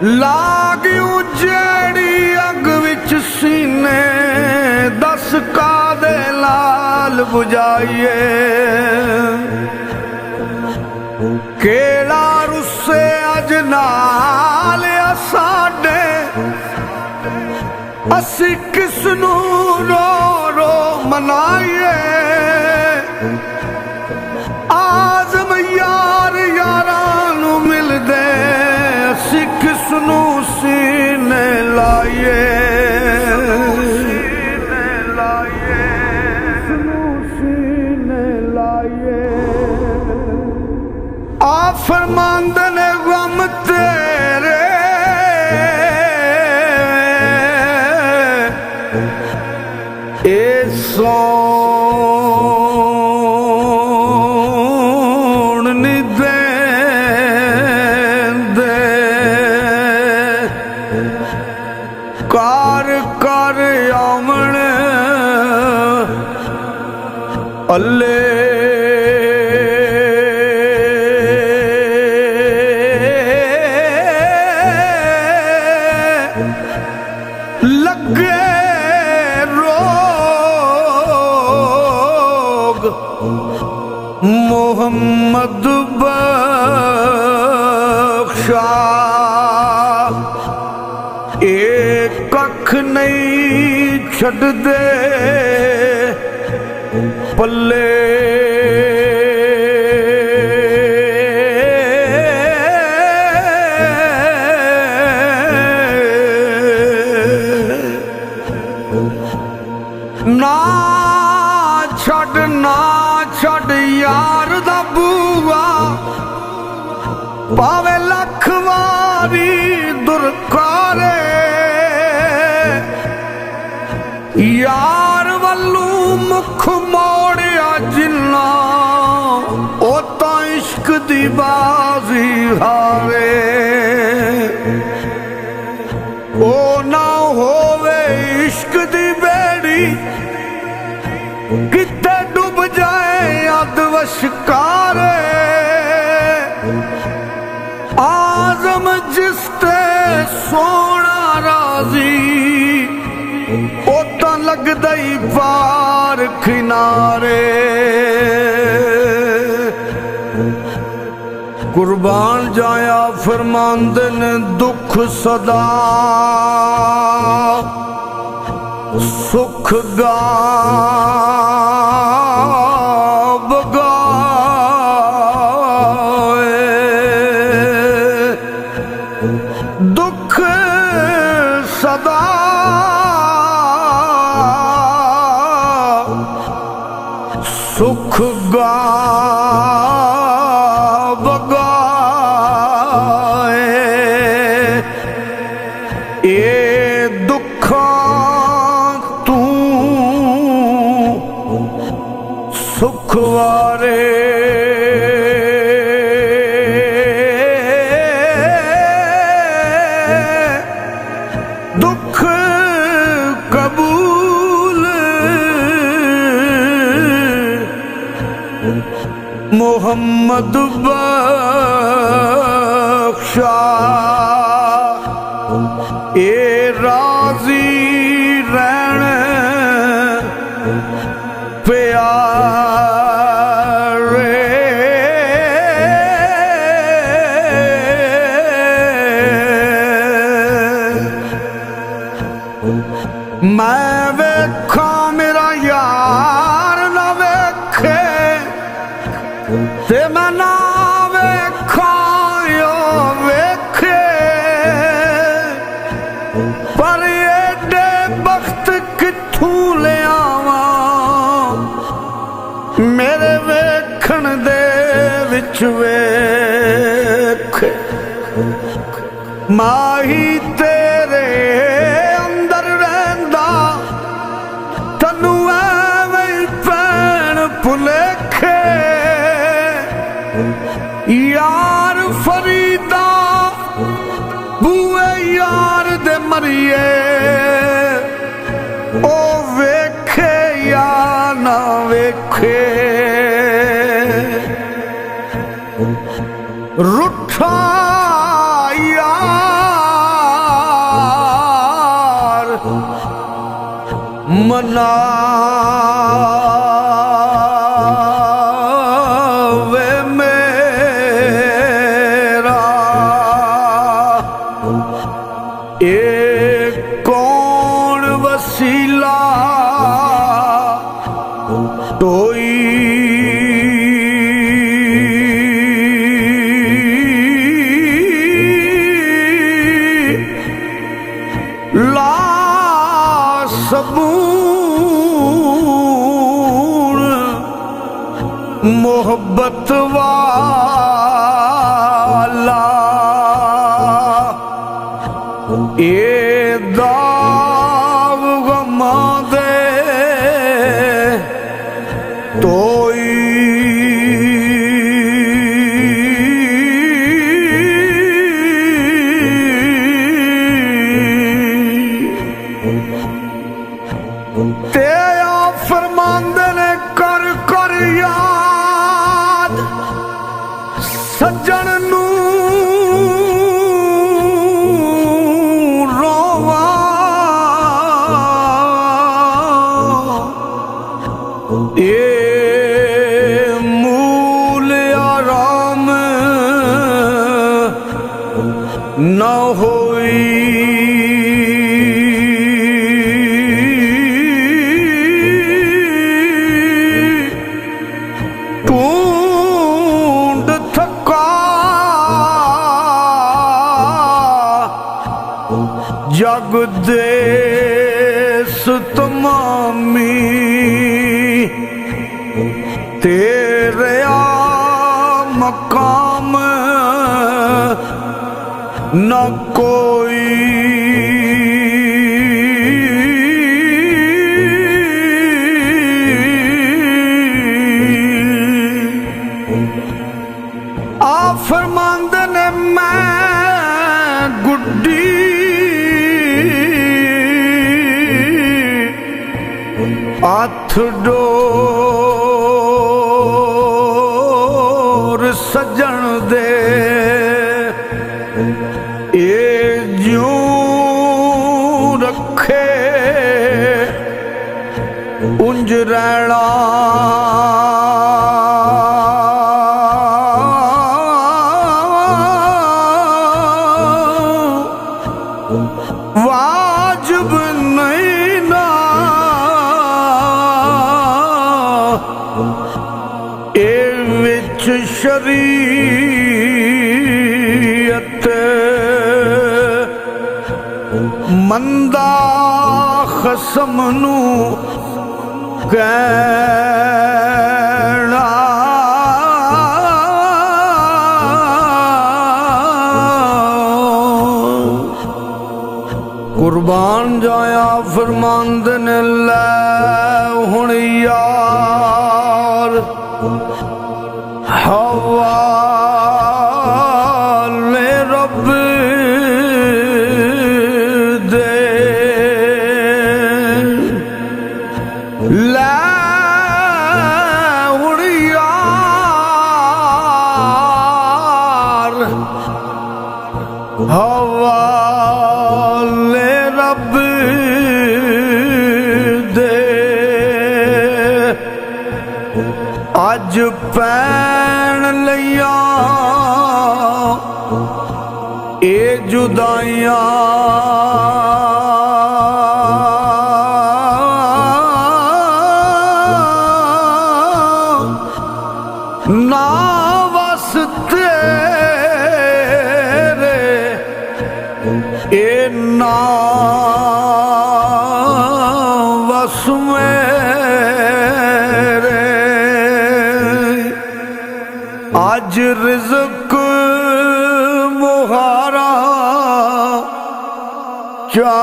लाग उजेड़ी अग विच सीने दस का दे लाल बुझाइए केड़ा रुस्से अज नाल साडे असी किसनू रो रो मनाइए आज़म यार यारां नू मिलदे असी किसनू सीने लाइए आ फरमांदे ने गम तेरे ए सोण नी देंदे कार कर आमण अल्ले लगे रोग मोहम्मद बख्शा एक कख नहीं छड़ दे पल्ले ना छड़ यार दा बूआ पावे लख वारी दुरकारे यार वल्लू मुख मोड़िया जिन्ना ओ तां इश्क दी बाजी हारे ओ ना होवे इश्क दी बेड़ी किते डूब जाए अदवशकारे आज़म जिसते सोना राजी ओ तां लगदा ही पार किनारे कुर्बान जाया फरमांदे ने दुख सदा सुख गाव गाए दुख सदा सुख गाव गाए ये दुखा सुख वारे दुख कबूल मोहम्मद बख्शा ए राजी रहन प्यारे मैं वेखा मेरा यार ना वेखे ते मैं ना वेखा यो वेखे पर एडे बख्त किथू ले आवा मेरे वेखण दे विच वेख माही तेरे अंदर रहंदा तन्नू एवें पैण भुलेखे यार फरीदा बूए यार दे मरिए ओ वेखे या ना वेखे रुठा यार मनावे मेरा एक कौन वसीला टोई ला सबूर मोहब्बत वाला ए दाग गमा दे तोई तेरा फरमांदे ने कर कर याद सज्जन नू रोवा ये मूल आराम न होई जग देश तमामी तेरे मकाम न कोई आ फरमांदे ने मैं गुड्डी हाथ डोर सजन दे ये ज्यों रखे उंज रहना वाजिब नहीं ना ए विच शरीयत मंदा खसम नू कहना कुर्बान जाया फरमांदे ने लै हुण यार हवाले रब दे लै हुण यार हवाले रब दे अज पैन लिया ए जुदाइयां ना वास्ते ए ना वस मेरे आज रिज़्क़ मुहारा चा